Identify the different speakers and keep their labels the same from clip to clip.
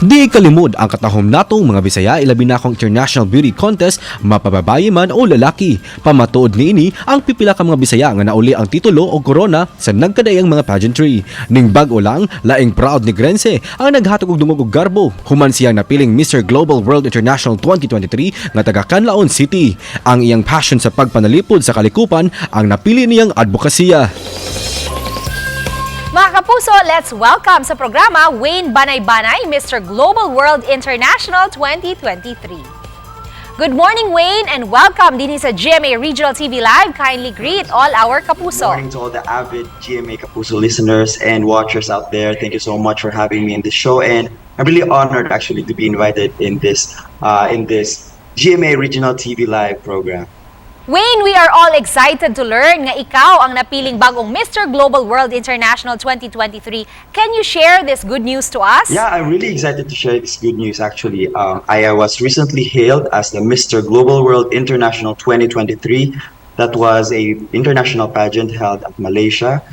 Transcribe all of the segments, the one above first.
Speaker 1: Di ikalimod ang katahum natong mga bisaya ilabi na akong International Beauty Contest, mapa babaye man o lalaki. Pamatuod niini ang pipila ka mga bisaya nga nauli ang titulo o korona sa nagkadaiyang mga pageantry. Ning bag-o lang, laing proud Negrense ang naghatag og dungog og garbo. Human siyang napiling Mr. Global World International 2023 nga taga Canlaon City. Ang iyang passion sa pagpanalipod sa kalikupan ang napili niyang advokasya.
Speaker 2: Mga kapuso, let's welcome sa programa Wayne Banaybanay, Mr. Global World International 2023. Good morning, Wayne, and welcome din sa GMA Regional TV Live. Kindly greet all our kapuso.
Speaker 3: Good morning to all the avid GMA Kapuso listeners and watchers out there. Thank you so much for having me in this show, and I'm really honored actually to be invited in this GMA Regional TV Live program.
Speaker 2: Wayne, we are all excited to learn nga ikaw ang napiling bagong Mr. Global World International 2023. Can you share this good news to us?
Speaker 3: Yeah, I'm really excited to share this good news actually. I was recently hailed as the Mr. Global World International 2023. That was a international pageant held at Malaysia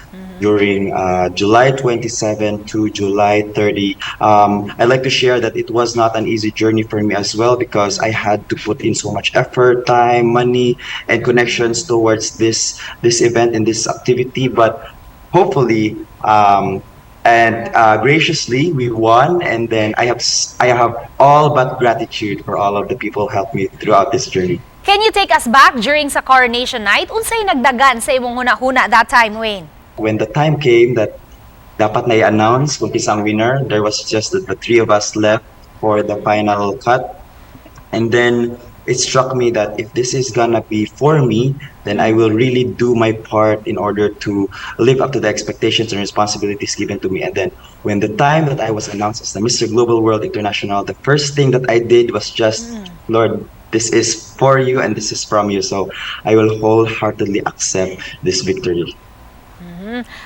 Speaker 3: during July 27 to July 30. I'd like to share that it was not an easy journey for me as well because I had to put in so much effort, time, money, and connections towards this event and this activity. But hopefully, graciously, we won, and then I have all but gratitude for all of the people who helped me throughout this journey.
Speaker 2: Can you take us back during sa coronation night? Unsay nagdagan sa imong huna-huna that time, Wayne?
Speaker 3: When the time came that dapat na i-announce kung isang winner, there was just the three of us left for the final cut. And then it struck me that if this is gonna be for me, then I will really do my part in order to live up to the expectations and responsibilities given to me. And then when the time that I was announced as the Mr. Global World International, the first thing that I did was just, Lord, this is for you and this is from you. So I will wholeheartedly accept this victory.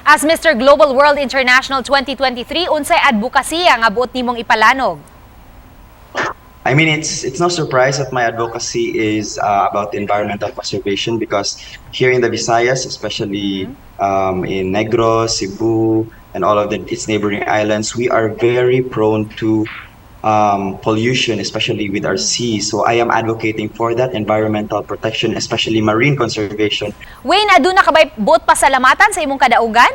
Speaker 2: As Mr. Global World International 2023, unsay advokasya nga buot nimong ipalanog?
Speaker 3: I mean, it's no surprise that my advocacy is about environmental conservation because here in the Visayas, especially in Negros, Cebu, and all of its neighboring islands, we are very prone to pollution, especially with our seas. So I am advocating for that environmental protection, especially marine conservation.
Speaker 2: Wayne, aduna ka ba'y buot pasalamatan sa imong kadaugan?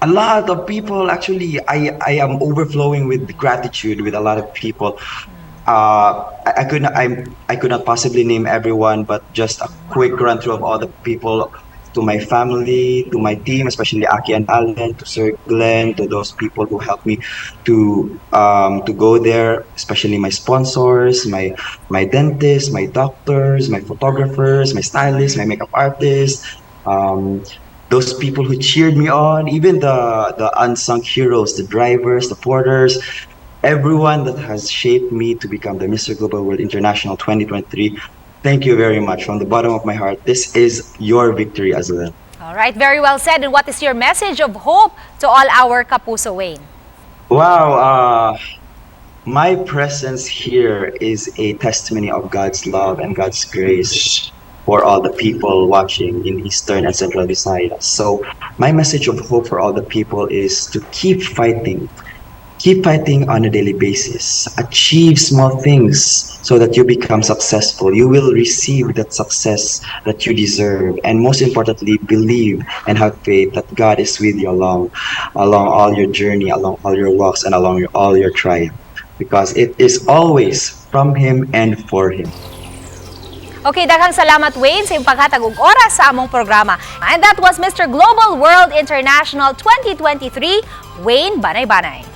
Speaker 3: A lot of people, actually, I am overflowing with gratitude with a lot of people. I could not possibly name everyone, but just a quick run through of all the people. To my family, to my team, especially Aki and Allen, to Sir Glenn, to those people who helped me to go there, especially my sponsors, my dentists, my doctors, my photographers, my stylists, my makeup artists, those people who cheered me on, even the unsung heroes, the drivers, the porters, everyone that has shaped me to become the Mr. Global World International 2023. Thank you very much from the bottom of my heart. This is your victory as well.
Speaker 2: All right, very well said. And what is your message of hope to all our kapuso, Wayne?
Speaker 3: Wow, my presence here is a testimony of God's love and God's grace for all the people watching in Eastern and Central Visayas. So my message of hope for all the people is to keep fighting. Keep fighting on a daily basis. Achieve small things so that you become successful. You will receive that success that you deserve. And most importantly, believe and have faith that God is with you along all your journey, along all your walks, and along all your triumph. Because it is always from Him and for Him.
Speaker 2: Okay, daghang salamat, Wayne, sa iyong paghatag og oras sa among programa. And that was Mr. Global World International 2023, Wayne Banaybanay.